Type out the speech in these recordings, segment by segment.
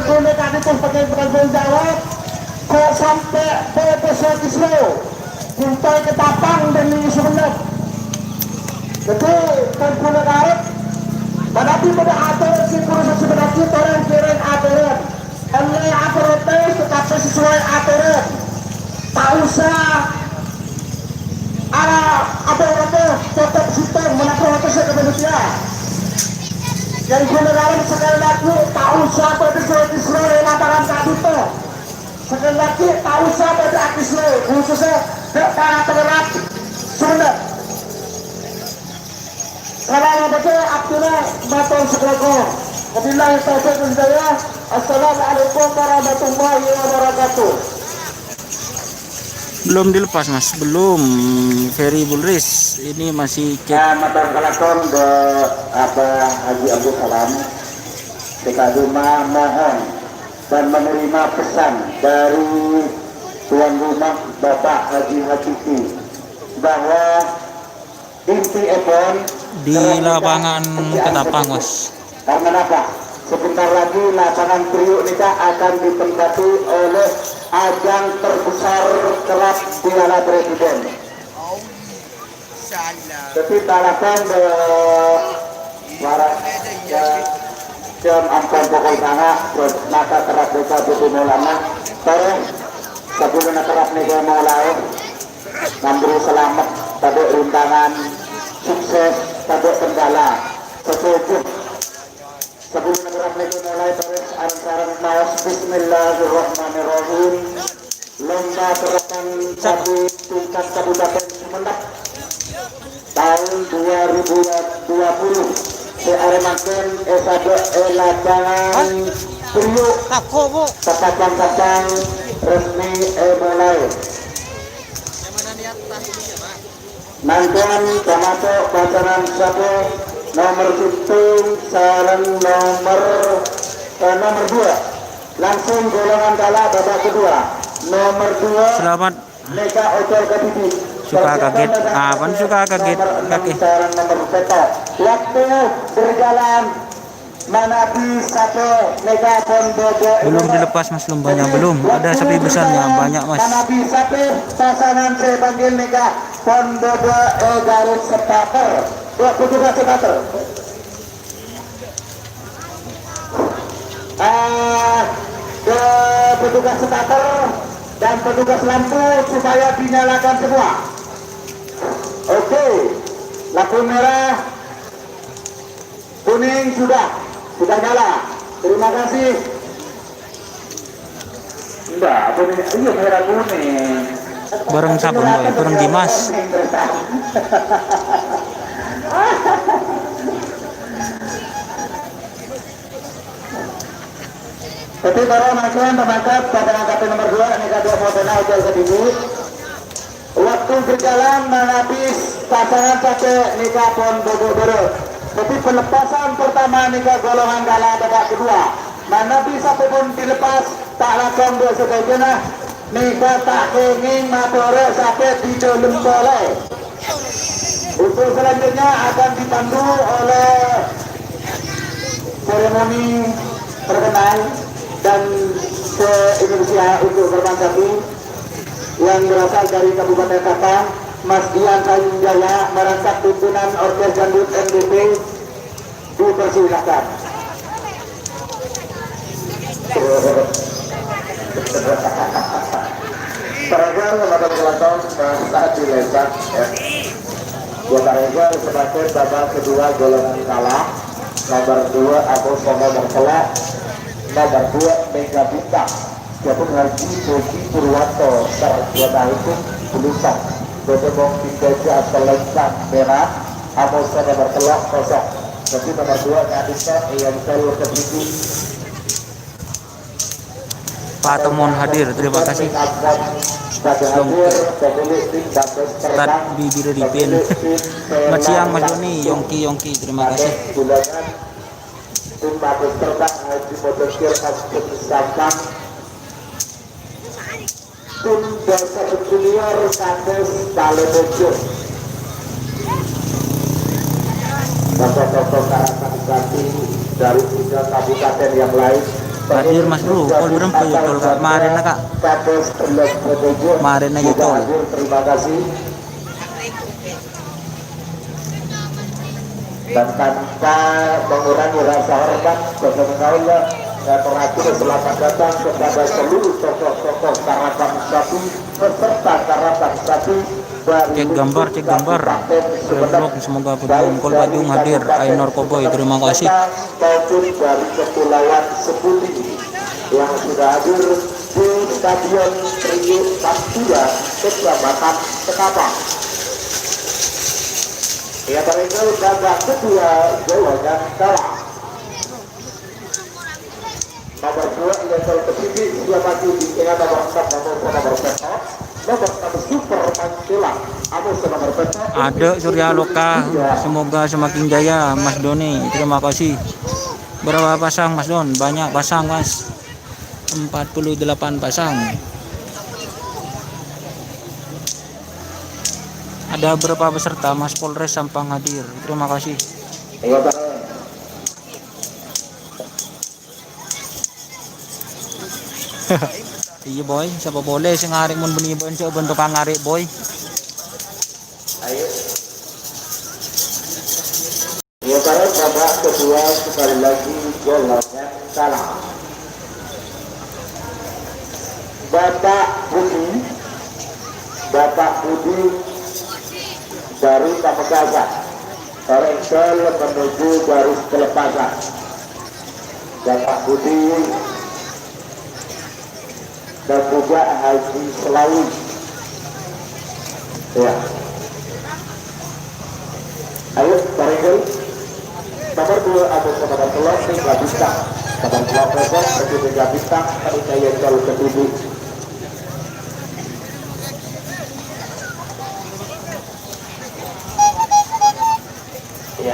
Terguna tadi pun pakai bertanggung jawab. Kok sampai pesawat Kislo sampai ke Tapang dan ini sebenarnya. Jadi terguna karep. Tetapi pada aturan si proses sebenarnya orang kira aturan. Oleh aturan tetapi sesuai aturan. Tak usah apa tetap sistem menakut saya manusia. Yang generalin sekali lagi tak usah pada Israel lantaran tadi itu. Sekali lagi tak usah pada Israel khususnya para penerat Sunda. Kalau yang betul Abdullah Batul Sekroko. Wabillahi taufiq wal hidayah. Assalamualaikum warahmatullahi wabarakatuh. Belum dilepas mas, belum. Ferry Bulris ini masih cek. Ya, matang kelakon ke Haji Abdul Salam. Rumah mohon dan menerima pesan dari tuan rumah Bapak Haji Hakiki bahwa inti Epon Di lapangan Ketapang mas. karena apa? Sebentar lagi lapangan Priuk Nika akan ditempati oleh ajang terbesar kelab Piala Presiden. Jadi talakan ke waras jam ampun pokok sana maka terap desa butuh mulana terus sebelum terap nika mulai namburi selamat pada rintangan sukses pada kendala setuju. Sebelum negara mereka mulai terus arang-arang mawas Bismillahirrahmanirrahim. Lomba terapan cabu tingkat kabupaten Sumeneb tahun 2020 searemaken esade lapangan Priuk tepatkan resmi mulai. Nantian termasuk pacaran satu nomor hitung sarang nomor 2 langsung golongan kala babak kedua nomor 2 Selamat. Mega Hotel Kediri Suka kaget. Apa suka kaget kaki? sarang nomor peto waktu berjalan Manapi 1 Mega Pondogo Belum dilepas mas lombanya, belum. Ada sapi besarnya banyak mas. Manapi 1 pasangan saya panggil Mega Pondogo Garut Sepater petugas sepater ke petugas sepater dan petugas lampu supaya dinyalakan semua. Oke, lampu merah kuning sudah nyala. Terima kasih. Enggak, kuning iya merah kuning. Bareng sabun boy, bareng Dimas. Tapi para masyarakat pemangkat pada angkatan nomor 2 Nika 2 Modena Hotel Kediri. Waktu berjalan menapis pasangan satu Nika Pondogo. Tapi pelepasan pertama Nika golongan kala babak kedua. Menapis satu pun dilepas tak lakukan dua sebagainya. Nika tak kenging matore sampai di dalam boleh. Untuk selanjutnya akan dipandu oleh seremoni perkenal dan se-Indonesia untuk korban sapi yang berasal dari Kabupaten Tapang, Mas Dian Tanjung Jaya merangkap pimpinan Orkes Dangdut NDP dipersilakan. Paregal lembaga penonton saat dilesak ya. Buat Paregal sebagai babak kedua golongan kalah. Nomor 2 Agus nomor Kelak. Nomor 2 Mega Bintang. Siapun Haji Bogi Purwanto Sarjana Hukum Tulisan Botobong 3 atau Lengkap Merah. Amos nomor Kelak kosong. Jadi nomor 2 Nadisa yang selalu ketinggi. Pak Temon hadir, terima kasih. Start bibir dipin. Selamat siang Mas Doni, Yongki, terima kasih. Tim Desa Junior Kades Balebojo. Tokoh-tokoh karakterisasi dari 3 kabupaten yang lain hadir Mas Bro, kol berempat ya tol kak, kemarin na kak, Kades Teluk Bodojo kemarin aja juga tol. hadir, terima kasih. Dan tanpa mengurangi rasa hormat kepada saya terakhir selamat datang kepada seluruh tokoh-tokoh Karapan Sapi peserta Karapan Sapi dari Cek gambar, cek gambar. Vlog semoga Pudung Kol Bajung hadir. Ainor Koboy, terima kasih. Maupun dari Kepulauan Sepudi yang sudah hadir di Stadion Priuk Pastura, Kecamatan Ketapang. Ya, mereka babak kedua Jawa dan kalah. Nomor 2 level ketiga sudah maju di era nomor 4 nomor peto. Nomor 1 Super Mancila. Nomor peto. Ada Surya Loka, semoga semakin jaya Mas Doni. Terima kasih. Berapa pasang Mas Don? Banyak pasang Mas. 48 pasang. Ada berapa peserta Mas Polres Sampang hadir? Terima kasih. Iya boy, siapa boleh sing ngarik mun beniban coba bentuk ngarik boy. Ayo. Ya, babak kedua sekali lagi golnya salah. Bapak Budi dari Pamekasan, Rengsel menuju garis pelepasan. Bapak Budi dan juga Haji Selawi. Ya. Ayo, Rengsel. Nomor 2 ada kepada Telur 3 bintang. Nomor 2 Presor 3 bintang. Tadi saya jalur ke 7. Ya.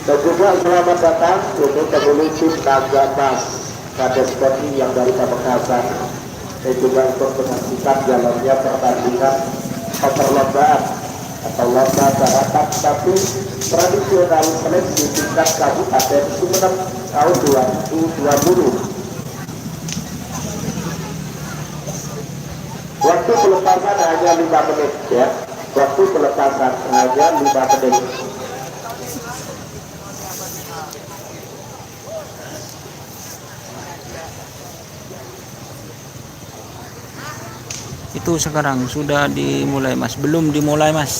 Dan juga selamat datang untuk pemilik tim Naga Mas Kades Koti yang dari Pamekasan. Dan juga untuk menyaksikan jalannya pertandingan perlombaan atau lomba Karapan Sapi tradisional seleksi tingkat Kabupaten Sumeneb tahun 2020. Waktu pelepasan hanya 5 menit ya. Waktu pelepasan hanya 5 menit. Itu sekarang sudah dimulai Mas, belum dimulai Mas.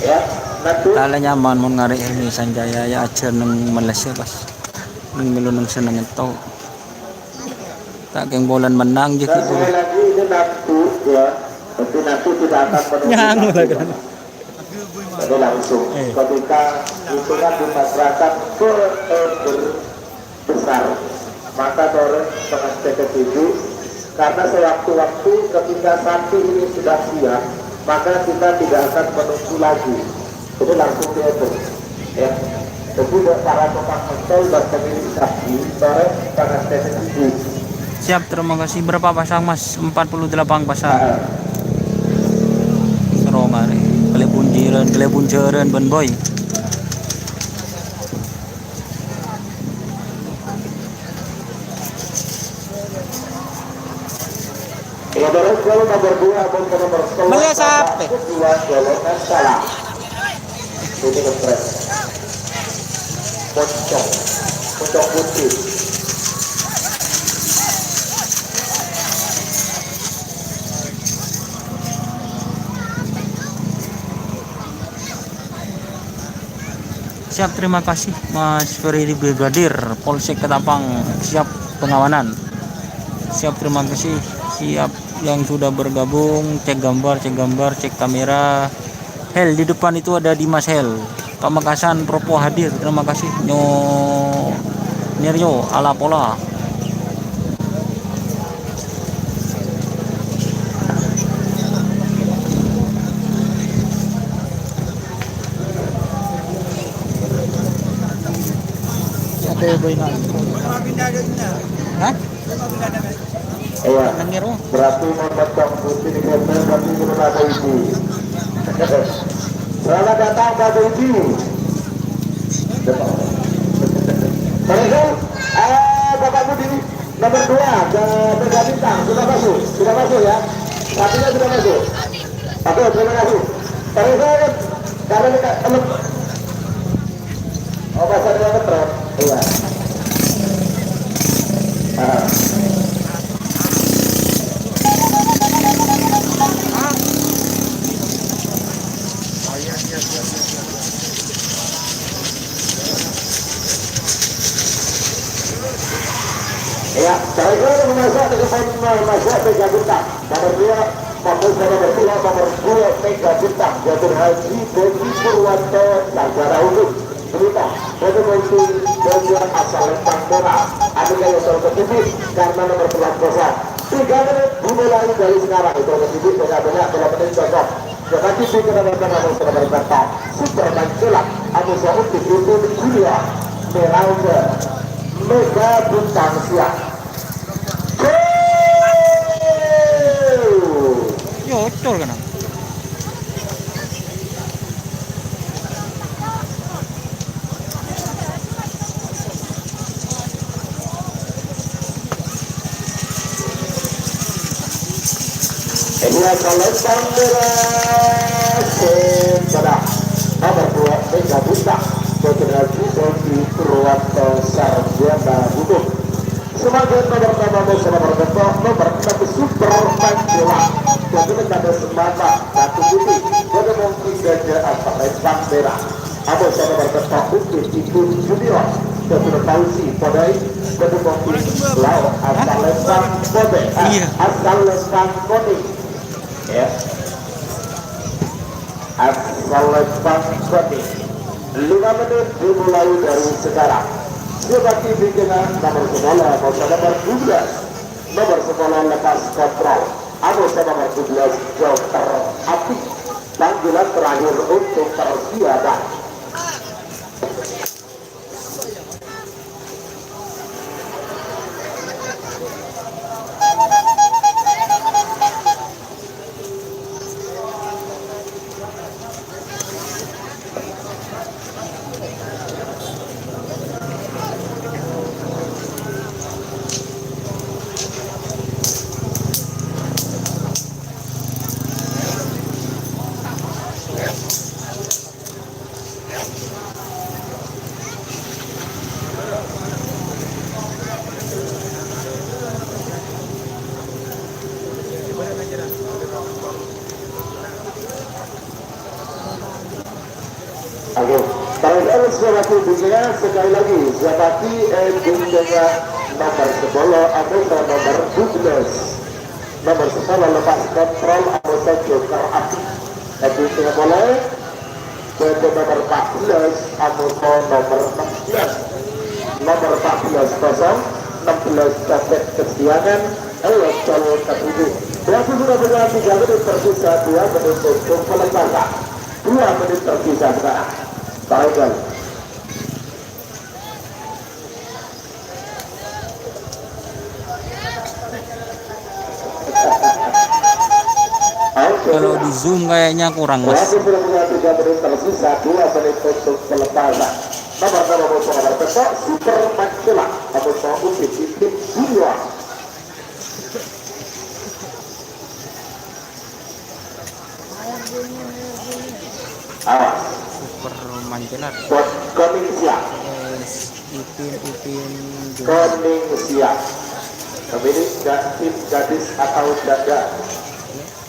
Ya, nanti Tala nyaman mun ngarik ini Sanjaya ya aja nang Malaysia Mas. Nang melu nang seneng itu. Tak keng bolan menang je dan gitu. sekali lagi ini nanti ya, nanti tidak akan Nyang menunggu lah kan. jadi langsung ketika hitungan di masyarakat besar maka sore setengah tujuh karena sewaktu-waktu ketika sapi ini sudah siap maka kita tidak akan menunggu lagi, jadi langsung dihitung ya. Jadi para tukang mengcol dan pemilik sapi sore setengah tujuh. Siap, terima kasih. Berapa pasang Mas? 48 pasang. Seromare. Kelebun jeren ben boy. Ya, terus kalau nomor 2 abang ke nomor 11 Melihat siapa? kedua golongan salah. Ini kepres. Pocong putih. Siap, terima kasih Mas Ferry Brigadir Polsek Ketapang. Siap pengawanan. Siap, terima kasih. Siap yang sudah bergabung. Cek gambar, cek kamera. Hel di depan itu ada Dimas Hel. Pamekasan Propo hadir. Terima kasih. Niryo ala pola. Hah? Iya. Nangiro. Berarti memotong putih di kepres berarti belum ada ibu. Selamat datang Pak Ibu. Mereka Bapak Budi nomor 2 ke Mega Bintang sudah masuk ya. Artinya sudah masuk. Oke, terima kasih. Mereka karena dekat bahasa dengan metro. Iya. Ya, saya memasuk dengan masuk Mega Bintang. Nomor 2 maupun nomor 3 nomor 2 Mega Bintang. Jatuh Haji Begi Purwanto Sagara Uduk. Berita, pada kunci bagian asal Lempang Merah. Ada yang selalu tertibit karena nomor 11 3 menit dimulai dari sekarang. Itu tertibit banyak-banyak 2 menit cocok. Jangan tipi kenapa-kenapa namun sudah berkata Superman Celak Amusa Untuk itu Julia Merauke Mega Bintang Siap. Yo, betul kan? Ini adalah Lempang Merah Secara nomor 2 Mega Bintang Federasi Bagi Purwanto Sarjana Hukum. Sebagai nomor ketok nomor 6 Superman Celak. Jadi ada semata satu putih. Jadi mungkin saja asal Lempang Merah. Ada nomor ketok putih itu junior. Jadi Pausi Podai. Jadi mungkin lau asal Lempang Podai. Asal Lempang Podai. Ya, asal Lempang Podai. 5 menit dimulai dari sekarang. Seperti bikinan nomor 10 nomor 12 nomor 10 lepas kontrol anggota nomor 12 Joker Api. Panggilan terakhir untuk Persiada. Oke, para sahabat dunia sekali lagi Zapati dengan nomor 10 anggota nomor 12 nomor 10 lepas kontrol anggota Joker Api. Tapi tidak boleh ke nomor 14 anggota nomor 16 nomor 14 kosong 16 dapat kesiangan calon ketujuh. Berarti sudah berjalan 3 menit tersisa 2 menit untuk pelepasan 2 menit tersisa sekarang. Baiklah. Kalau di zoom kayaknya kurang mas. Masih sudah punya 3 menit tersisa 2 menit untuk pelepasan. Nomor ketok Superman Celak atau Sohut di tim 2. Awas. Superman Celak. Koning siap. Ipin Koning siap. Pemilik tim gadis atau janda.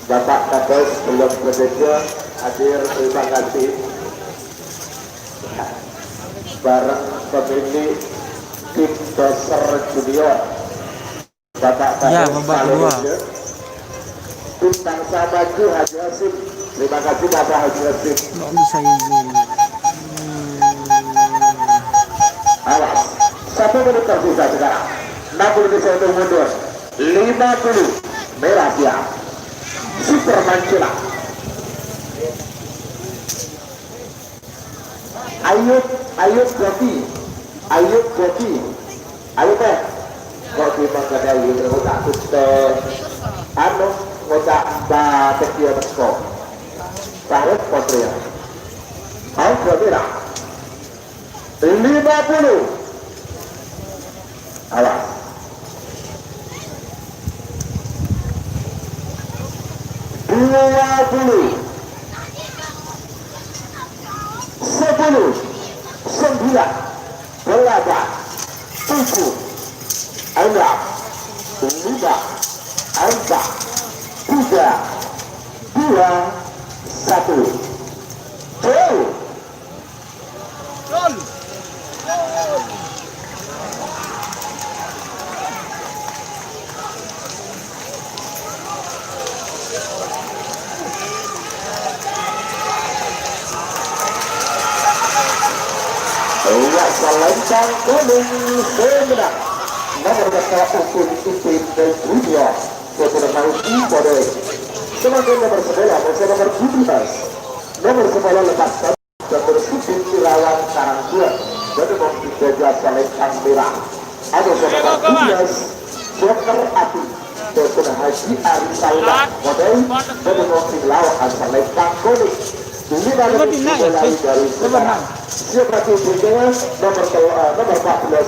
Bapak Kades belum bekerja hadir, terima kasih. Bareng pemilik tim Doser Junior Bapak Kades ya, babak kedua. Bintang Sabaju Haji Hasim. Terima kasih Bapak Haji Hasim. Nggak bisa izin. Awas, 1 menit tersisa sekarang. 60 bisa untuk mundur. 50 merah siap. Superman Celak. Ayub Gopi. Ayo teh. Gopi mangkada ieu ngotak teh. Anu ngotak ba tekieu mesko. Tarik potria. Ayo merah. 50 Awas. 20, 10, 9, 8, 7, 6, 5, 4, 3, 2, 1. Go! Selendang kuning semenang nomor berkala ukun Ipin dan Junior Kepada Mauti Bodoi sebagai nomor 11 bersama nomor 17 nomor 10 lepaskan dan bersupin Irawan Karangtua dan nomor 13 selendang merah ada nomor 12 Joker Api Kepada Haji Arisaida Bodoi dan nomor 9 selendang kuning ini dari mulai dari sekarang seperti berikutnya nomor 14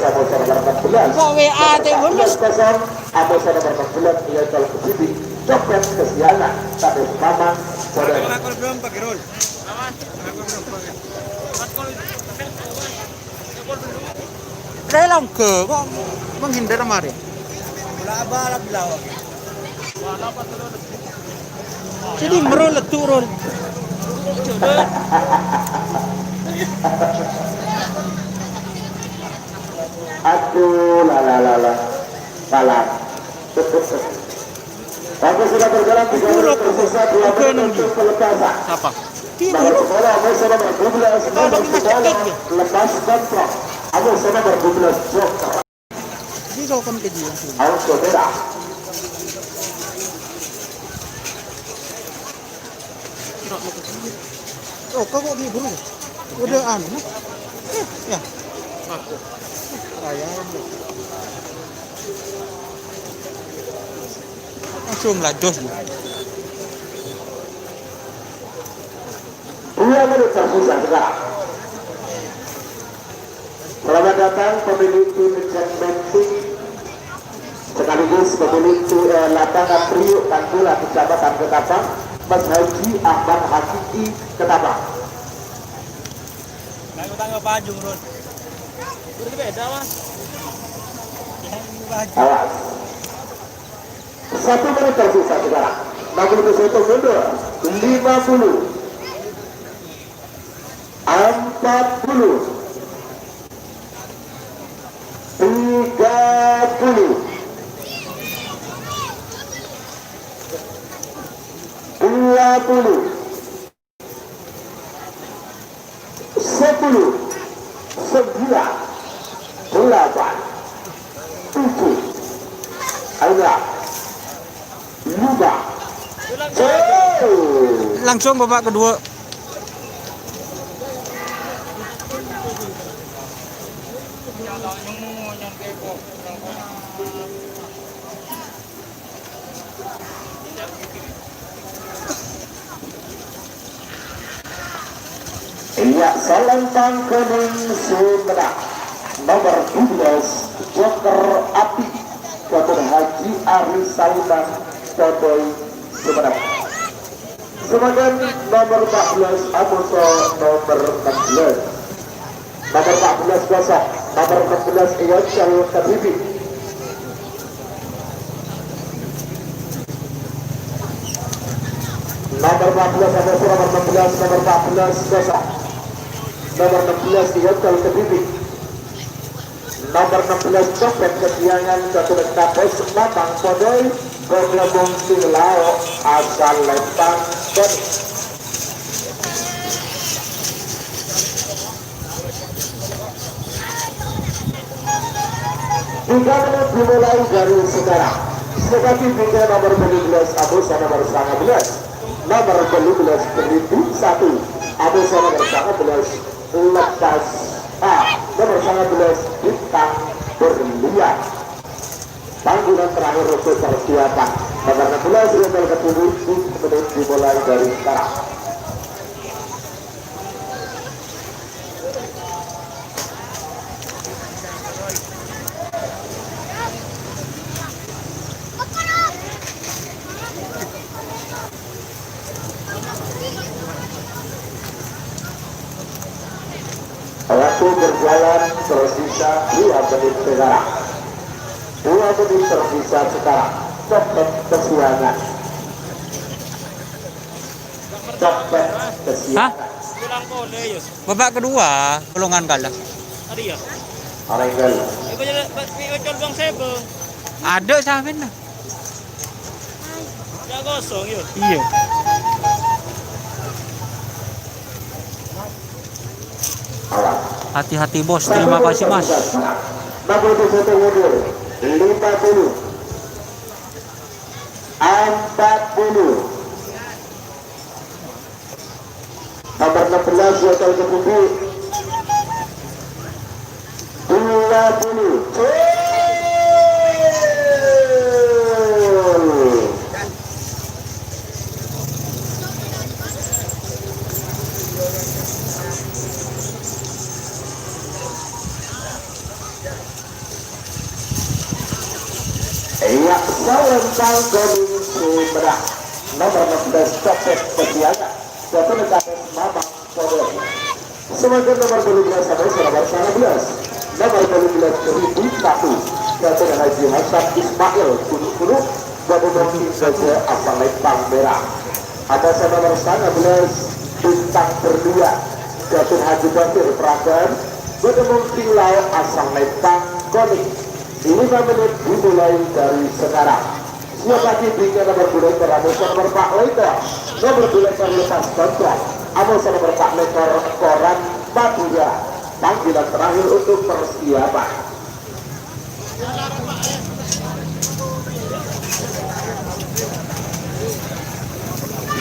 atau nomor 14 Kok WA teh bener? 14 atau nomor 14 ia kalau kesipi coklat kesianan tapi mamang saudara Relang ke kok menghindar kemarin. Jadi merolet turun. aduh lala salah Aku sudah berjalan 3 menit tersisa 2 menit untuk pelepasan Siapa? nomor 10 Amos nomor 12 nomor 9 lepas kontrak Amos nomor 12 Joker Jadi kau kan keji yang sini. Auto merah Oh, kau kok gini buru? Udah anu. Ya. Aku. Ayam. Langsung lajos. 2 menit tersisa sekarang. Selamat datang pemilik tim Championship sekaligus pemilik lapangan Priuk Tangkula Kecamatan Ketapang Mas Haji Ahmad Hakiki Ketapang. Lalu tangga baju, Ron. Udah beda, Mas. Awas. 1 menit tersisa sekarang. 61 mundur. 50. 40. 30. 20. 10. 9. 8. 7. 5. Langsung babak kedua. Iya, selendang kuning semenang nomor 12 Joker Api Kepada Haji Ari Saudan Kodoi semenang sebagai nomor 14 Amoso nomor 16 nomor 14 kosong nomor 16 Iyocel Kebibi nomor 14 Amoso nomor 16 nomor 14 kosong nomor 16 Iyocel Kebibi nomor 16 Copet Kesiangan Ketua Kapos Matang Podoi bergabung Singlao asal Lempang dan 3 menit dimulai dari sekarang. Seperti tiga nomor 12 Abusa nomor 19 nomor 12 Peliti 1 Abusa nomor 19 lepas A nomor 19 Bintang Berlian. Panggilan terakhir untuk persiapan nomor 16 Rundal Ketujuh 3 menit dimulai dari sekarang. tersisa 2 menit sekarang. 2 menit tersisa sekarang. Cepet kesiangan. Cepet kesiangan. Babak kedua, golongan kalah. Arengel. Ada sampean lah. Iya. Awas. Hati-hati bos. Terima kasih mas. 61 mundur. 50. 40. Nomor 16 Hotel Kebubi 20. Iya, Salentang Gading Sumedang. Nomor 16 Copet Petiaga. Satu negara Mamak Kodok. Sementara nomor 12 sampai nomor 19. Nomor 12 Ribu 1. Satu Haji Hasan Ismail Kudu gabungan tim saja asal Lempang Merah. Ada nomor 19 Bintang Berdua. Satu Haji Basir Pragan gabungan tim lain asal Lempang Konik. 5 menit dimulai dari sekarang. Siap lagi bingkai nomor 2 Amusa nomor 4 Lekor. Nomor 2 Lekor lepas kontrol. Amusa nomor 4 Lekor Koran Madura. Panggilan terakhir untuk persiapan.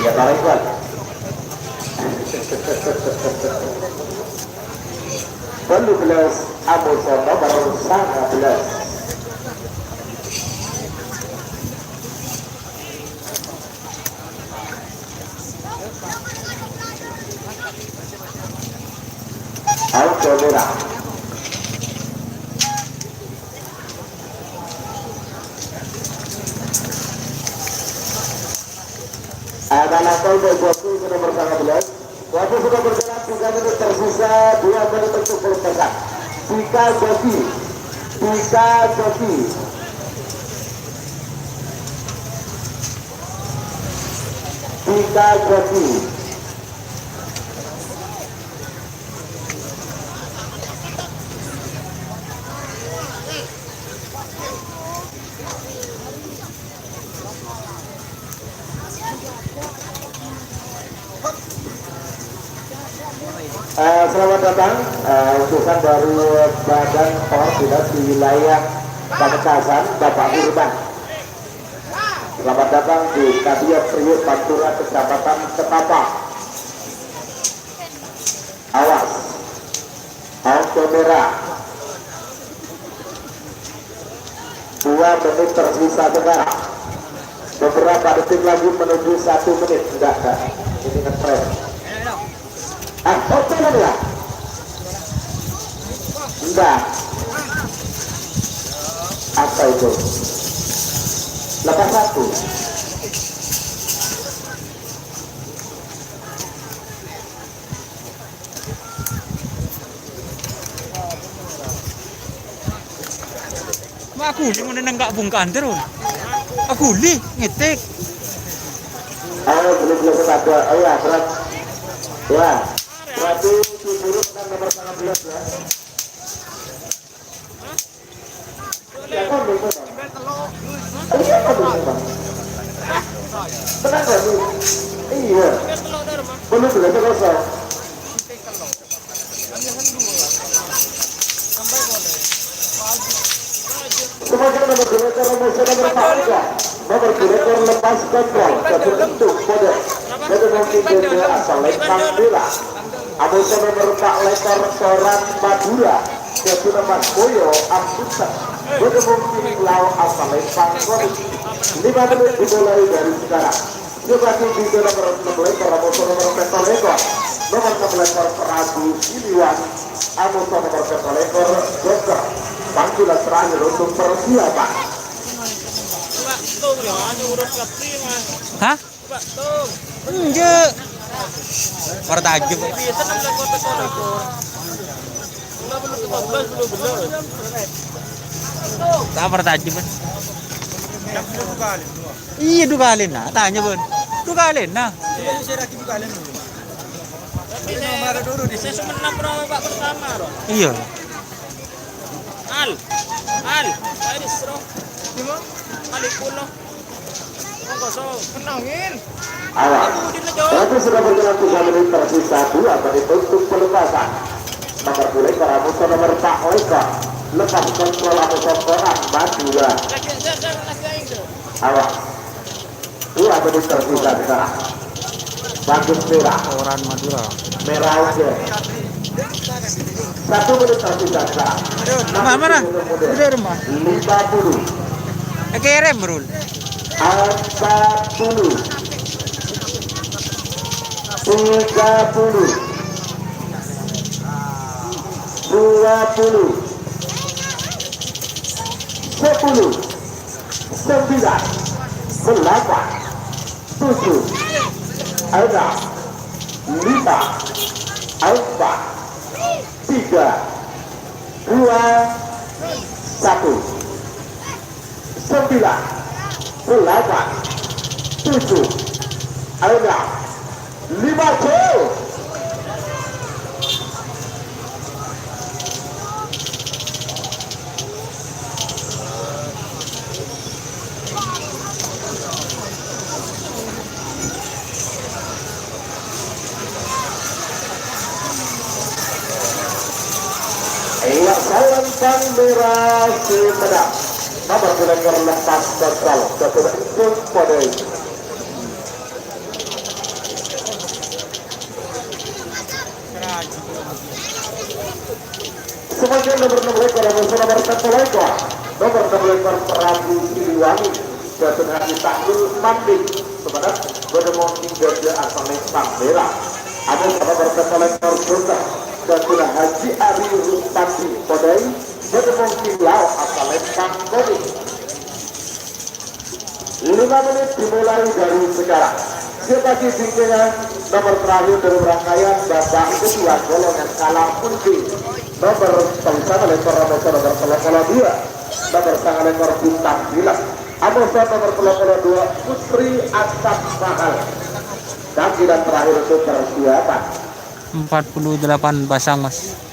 Ya tarik kan. Belas Amusa nomor 19. Auto merah. Ada nakal berjoki ke nomor 19. Waktu sudah berjalan 3 menit tersisa 2 menit untuk berpesan. Pika joki. Selamat datang utusan dari Badan Koordinasi Wilayah Pamekasan Bapak Firman. Selamat datang di Kadiat Priuk Pantura Kecamatan Ketapang. Awas, auto merah. 2 menit tersisa sekarang. Beberapa detik lagi menuju 1 menit. Enggak. Ini ngetrend. Oke lah. Enggak. Apa itu? Lepas 1. Aku li mo nang bungkaan terus. Aku li ngetik. Ayo belum ada. Oh ya, berat. Ya. Berarti turun nomor 19 ya. Ya kan betul. Iya kan betul. Tenang kan? Iya. Belum sudah selesai. Sebagai nomor 2 nomor 4 nomor 2 lepas kontrol terbentuk kode mungkin dari asal Lempang Bela. Amusa nomor 4 Lekor Koran Madura. Jatuh Mas Boyo Ampusan mungkin lau asal Lempang Konik. 5 menit dimulai dari sekarang. Sebagai di nomor 6 Lekor Amusa nomor 4 Lekor. Nomor 6 Lekor Prabu Siliwan. Amusa nomor 4 Lekor Joker. Panggilan terakhir untuk persiapan. Hah? Enggak. Warna tajam. Kabar tadi bun. Iya dugalin na. Tanya bun. Dugalin na. Saya cuma menang berapa Pak pertama, Bro. Iya. Al, ini seru. Ali pulau. Kosong. Menangin. Awal. Berarti sudah berjalan 3 menit tersisa 2 menit untuk pelepasan. Nomor boleh para musuh nomor Pak Oika. Lepas kontrol musuh orang Madura. Awal. 2 menit tersisa sekarang. Bagus merah. Orang Madura. Merah aja. 1 menit tersisa sekarang. Mana? Udah rumah. 50. Kerem berul. 40 30 20 10 9 8 7 6 5 4 3 2 1 9 8 7 6 5 gol. Iya, salam sang merah Sumedang. Nomor pelengkar lepas total satu untuk pada semuanya nomor ekor nomor satu ekor nomor ekor Prabu Siliwangi Jatuh Hati Tanggul Manding sebenarnya berdemonstrasi hingga asal Lempang Merah ada nomor satu ekor Jota Jatuh Haji Ari Rupati Podai berdemonstrasi Lau asal Lempang Koding 5 menit dimulai dari sekarang. Siapa tingginya nomor terakhir dari rangkaian Bapak Ketua golongan kalah putih nomor pelisana lekor nomor 2 nomor tangan lekor bintang bilang Amosa nomor 2 Putri Asap Mahal dan tidak terakhir untuk persiapan 48 pasang mas.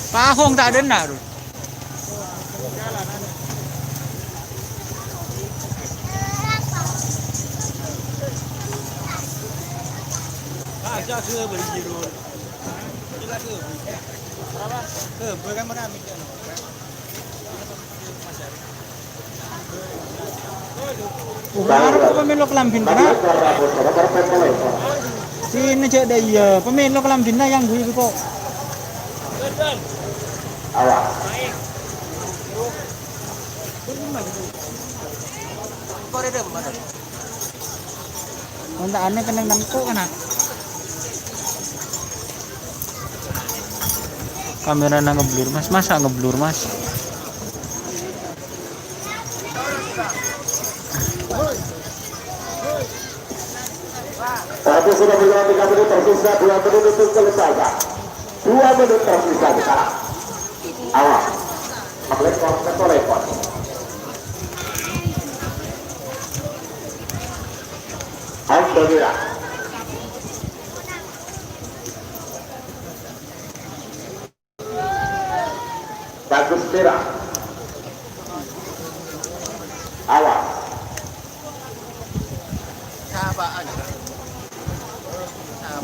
Pahong tak ada nak. Aja ke berjiru. Jelas ke. Berapa? Ke bagaimana mikir? Harap pemilu kelampin kena. Sini cek dah iya. Pemilu kelampin yang gue kok. awal Untuk aneh kena nangkuk kan? Kamera na ngeblur mas, masa ngeblur mas? Tapi sudah berjalan 3 menit tersisa 2 menit untuk selesai 2 menit tersisa sekarang awal melekor ke lekor Alhamdulillah bagus merah awal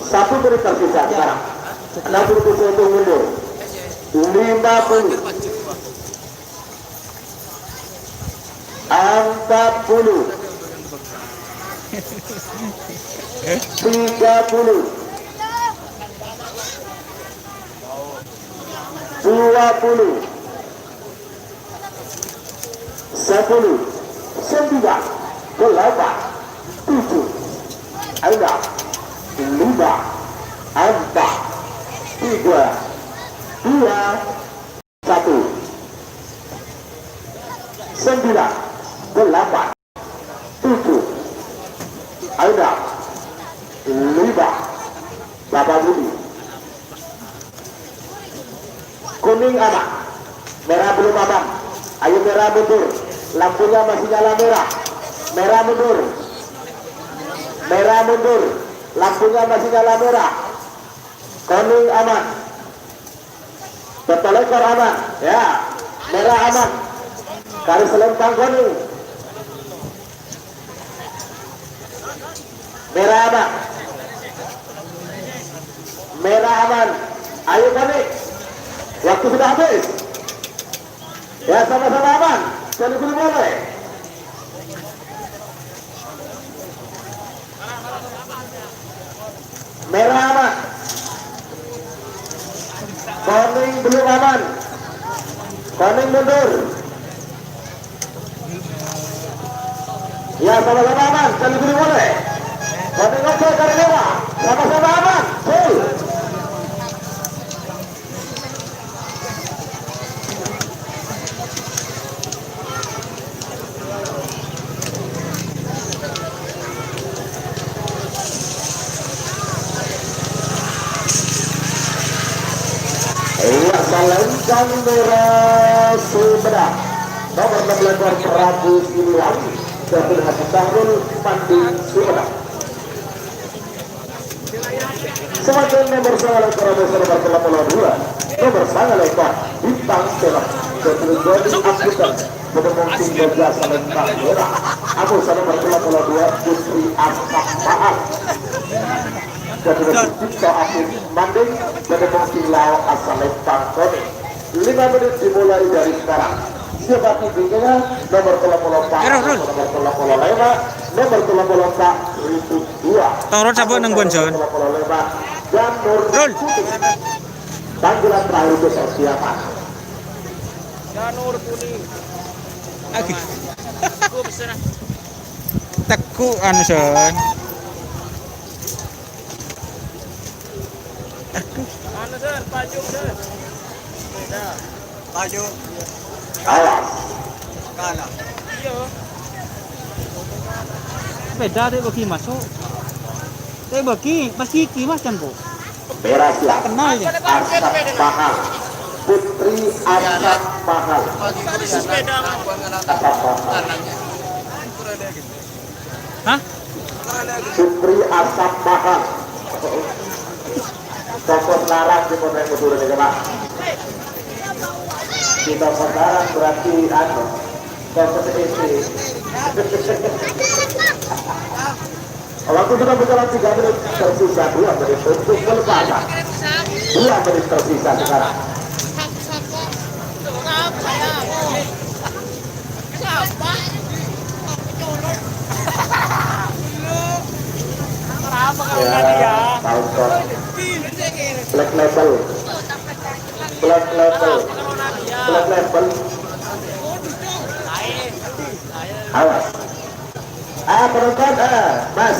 1 menit tersisa sekarang 61 mundur 50 40 30 20 10 9 8 7 6 5 4 3 2 1 9 8 7 5 Bapak Budi. Kuning aman, merah belum aman. Ayo merah mundur, lampunya masih nyala merah. Merah mundur, merah mundur, lampunya masih nyala merah. Kuning aman, betul ekor aman, ya. Merah aman, garis lempang kuning. Merah aman, merah aman. Ayo kuning, waktu sudah habis. Ya, sama-sama aman. Sekali-kali boleh. Merah aman, kuning belum aman. Kuning mundur. Ya, sama-sama aman. Sekali-kali boleh. Kuning oke, garis merah. Sama-sama aman. Full. Salengkan merah Sumedang nomor 16 Prabu Siliwangi dari Haji Tahun Mandi Sumedang. Selanjutnya nomor 9 Profesor nomor 82 nomor 9 Bintang Selak dari Jody Aputan bertemu tim Jogja Salengkan merah Abu Sana nomor 82 Putri Asap Maaf dari Cipta Afif Manding bertemu tim Lau asal Lempang Koni. 5 menit dimulai dari sekarang. Siapa tingginya nomor 34 nomor 35 nomor 34 itu 2 Taurat sabuk nang Bonjon. dan Nur Putih. Panggilan terakhir untuk persiapan. Janur kuning. Lagi. Aku besar. Teku anu son. Mana sir? Paju sir. Beda. Paju. Awas. Kalah. Iya. Beda deh bagi masuk. Saya bagi pasti kimas kan bu. Merah siap. Kenal ya. Asap Mahal. Putri Asap Mahal. Sepeda. Asap Mahal. Hah? Putri Asap Mahal. Toko larang di kota yang betul nih Pak. Kita sekarang berarti anu toko isi. Waktu sudah berjalan 3 menit tersisa 2 menit untuk pelepasan. 2 menit tersisa sekarang. Ya, tahun black label, black label, black label. Awas. Penonton, Mas,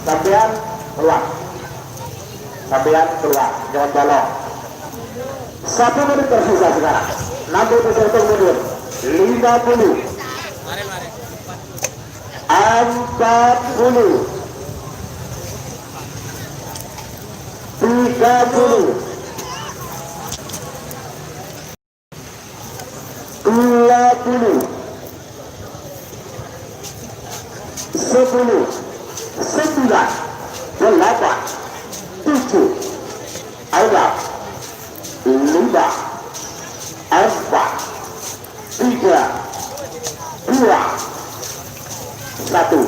sampean keluar, jangan bolong. 1 menit tersisa sekarang. 60 peserta mundur. 50, 40, 30, 20, 10, 9, 8, 7, 6, 5, 4, 3, 2, 1,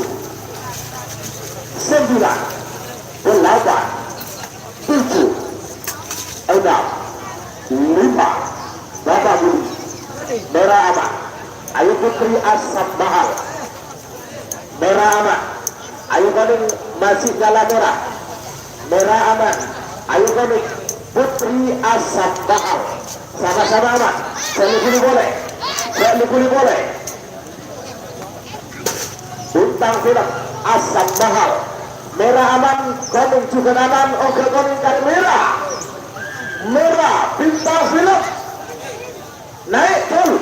9, 8, 7, 6, 5, Bapak Budi, merah aman. Ayo Putri Asap Mahal, merah aman. Ayo kuning masih nyala merah, merah aman. Ayo kuning Putri Asap Mahal, sama-sama aman. Sekali boleh, sekali boleh. Bintang film Asap Mahal, merah aman, kuning juga aman. Oke kuning dari merah, merah bintang film naik full.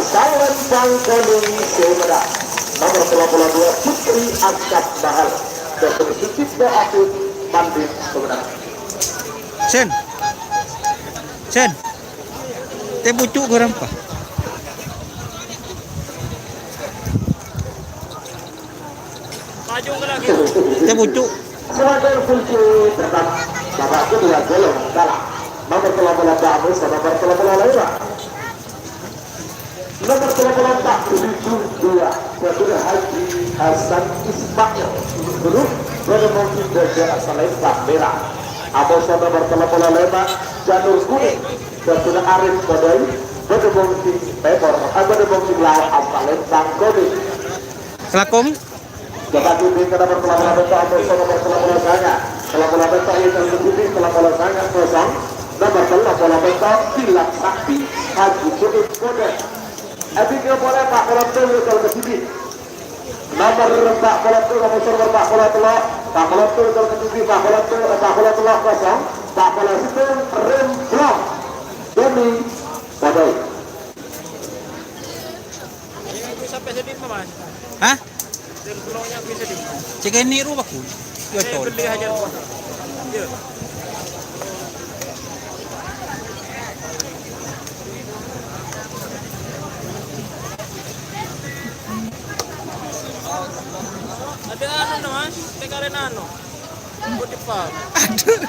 Salembang Kuning Sumedang. Nomor 22 Putri Angkat Bahal. Dan Sucipto Afif Mandin Sumedang. Sen. Teh bucuk ke rampa. Maju ke lagi. Teh bucuk. Sebagai kunci tetap Bapak kedua golong kalah. Nomor 18 Damus dan nomor 18 Laura. Nomor 18 72 Ketua Haji Hasan Ismail Guru Bermogi Gajah Salembang Merah. Abosan nomor 85 Janur Kuning Ketua Arif Kodoi Bermogi Pepor Bermogi Lau Salembang Kuning. Selakom. Jabat ini ke nomor 18 Abosan nomor 18 Sanga. 18 itu tertutup 18 Sanga kosong. Nomor 18 Kilat Sakti Haji Suit Kode. Abi ke boleh Pak Kolot itu kalau ke sini. Nomor Pak Kolot itu nomor Pak Kolot itu kalau ke sini Pak Kolot itu kosong. Pak Kolot itu rem blok demi badai. Sampai sedih Mas. Hah? Dan pulangnya bisa sedih. Cek ini rumah aku. Yo Saya tol. beli aja. Ya. Ada anu Mas, tekaren anu. Buat Pak. Aduh.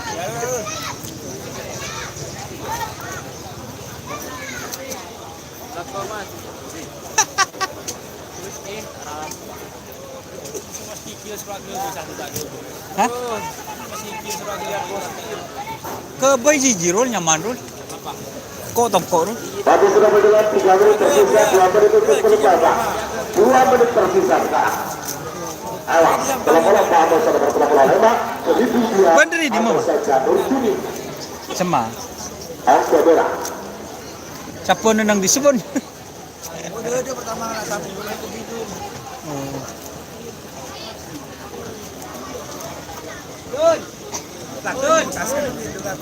Lako Mas. Terus nih, masih kios lagi satu lagi. Hah? Masih kios lagi lihat bos. Ke boy jijirul nyaman rul. Apa? Kok tongkok rul. Tapi sudah berjalan 3 menit tersisa, 2 menit untuk selesai Pak. 2 menit tersisa sekarang. Awas, kalau Pak Abosan nomor 85 begitu dia. Bener ini, Mama? Janur Kuning Sema. Angka Merah. Siapa nenang di sebon? Dia pertama nak tamu itu gitu. Oh. Takun, kasih itu kan.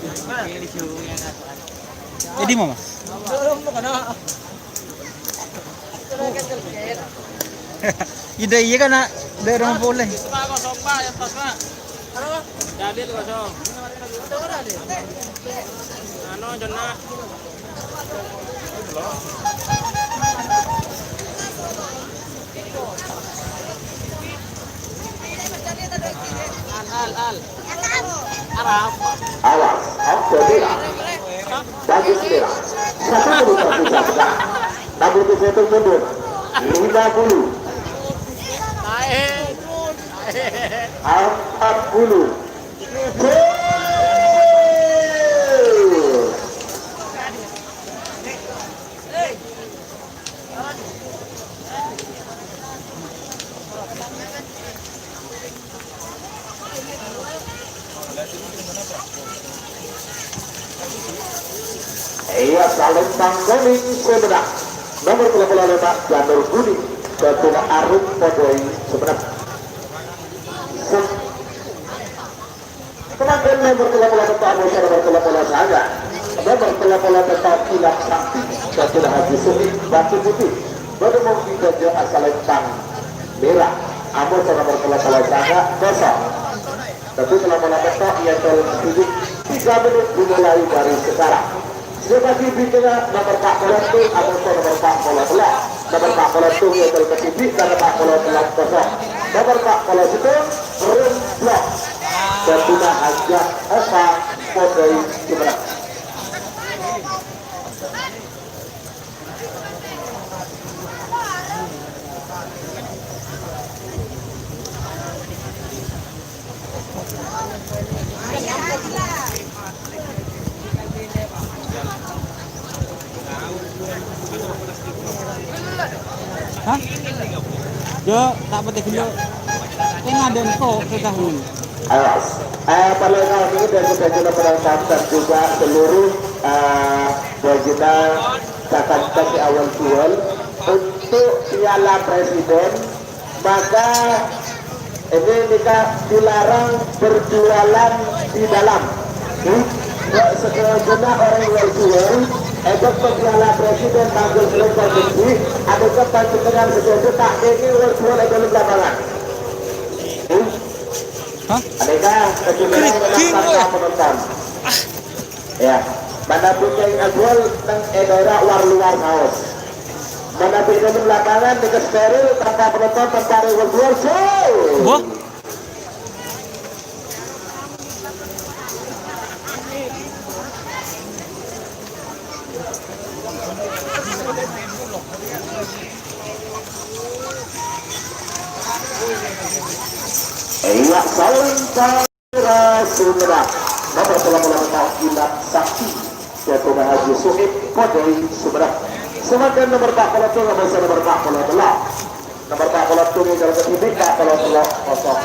Jadi mama. Ide iya kan nak daerah boleh. Pak kosong Pak, yang pas Pak. Halo? Jadi kosong. Anu jona. Al. Arab. Awas, Angka Merah. Bagus Merah. 1 menit tersisa sekarang. Namun itu mundur. 50. Naik. 40. Iya, Salembang Kuning Sumedang. Nomor 85 Janur Kuning Ketua Arif Kodoi Sumedang. Kemudian nomor 88 Pak Abosan nomor 88 Sanga. Nomor 88 Kilat Sakti Ketua Haji Suit Batu Putih. Bermogi Gajah Salembang Merah. Abosan nomor 88 Sanga kosong. Tapi telah melakukan ia tertutup 3 menit dimulai dari sekarang. Sebagai bicara nomor Pak Kolot itu Abosan nomor Pak Kolot nomor Pak Kolot itu ia tertutup dan Pak Kolot kosong. Nomor Pak Kolot itu rem blok. Ketua Haji Eva Kodoi Sumedang. Hah? Yo, tak petik dulu. Ini ada kok setahun. Awas. Pada kali ini dan sudah kita menempatkan juga seluruh digital catat di awal jual untuk Piala Presiden. Maka ini kita dilarang berjualan di dalam. Sebenarnya orang yang jual Edok Piala Presiden Tanggul Selatan Besi, ada kepancetan sesuatu tak ini urut ekonomi lapangan. Hah? Adakah kejuaraan dalam penonton? Ya, mana punya agwal nang daerah luar haus. Mana punya lapangan di steril tanpa penonton tanpa luar show. Boh. Iya, saling para Sumedang. Nomor telah melakukan kilat sakti. Yaitu Haji Suhib Kodoi Sumedang. Semakin nomor 40 nomor nomor 40 telah. Nomor 40 ini dalam ketidik 40 telah kosong.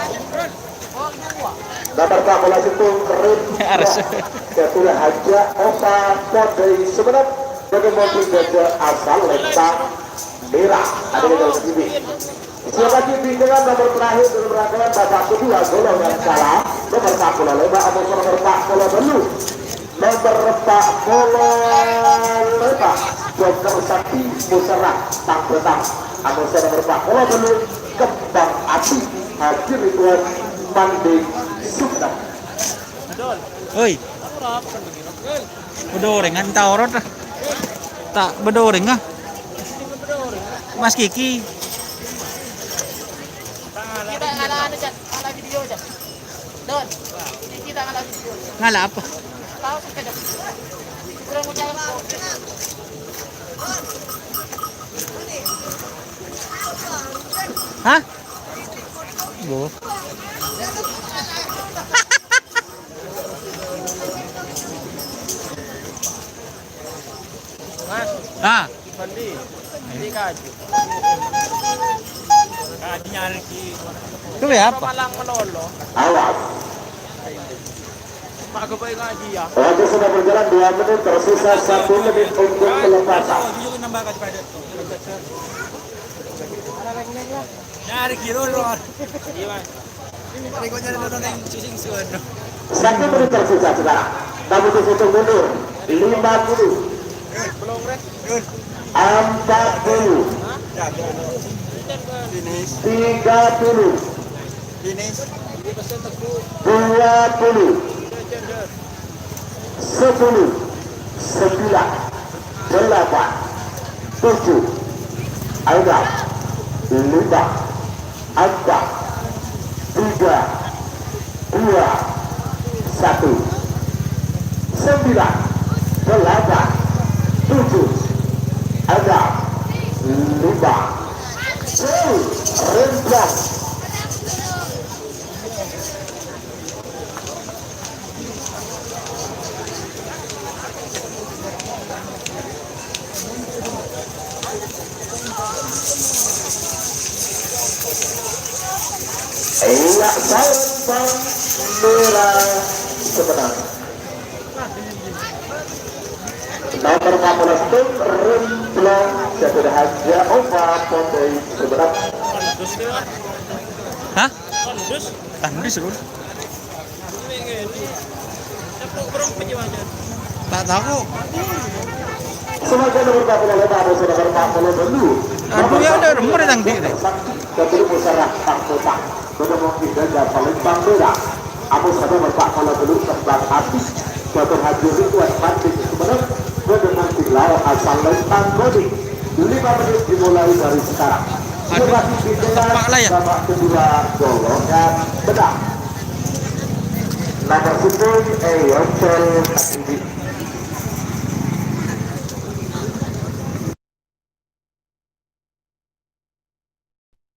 Nomor 40 itu keren. Yaitu Haji Opa Kodoi Sumedang. Bagaimana juga asal letak merah. Ada di dalam ketidik. Siapa pimpinan nomor terakhir dalam rangkaian babak kedua golongan kalah nomor 40 leba atau nomor 40 dulu nomor 40 leba Dr. Sakti Musara Tanggerang atau nomor 40 dulu Kembang Api Haji Ridwan Manding Sumedang. Oi. Bedorengan taorot tak bedoreng ah. Mas Kiki. Kita ngalah anu Cak, ngalah video Cak. Don. Kita ngalah video. Ngalah apa? Tahu sekedar. Kurang ucap. Hah? Boh. Mas, Ah, Bandi. Ini kaji. Kaji nyari ki. itu ya apa? Malang melolo. Awas. Pak kebaik ngaji ya. Waktu sudah berjalan 2 menit tersisa 1 menit untuk pelepasan. Jujur nambah kaji pada. Nyari kilo lor. Iya mas. Ini kau nyari nonton yang cicing suan. 1 menit tersisa sekarang. Kamu disuruh mundur 50. Belum rek. 40. Finish. 30. Finish. 20. 10. 9. 8. 7. 6. 5. 4. 3. 2. 1. 9. 8. 7. 6. 5. 10. Rembang. Iya, salam merah sebenarnya. Nomor 15 tim Remblong Jatuh Haja Ova Pondoi sebenarnya. Hah? Tandus dulu. Tak tahu. Sebagai nomor 40 lebar ada nomor 40 dulu. Aduh ya udah nomor yang di deh. Jatuh Musarah Tang Kota. Sudah mungkin dan paling bang beda. Aku sudah nomor 40 dulu Kembang Api. Jatuh Haji Ridwan Manding sebenarnya. Dengan Tilau asal Lentang Godi 5 menit dimulai dari sekarang. Sebagai pimpinan babak kedua golongan bedah. Nomor 10 Eyocel Kasidi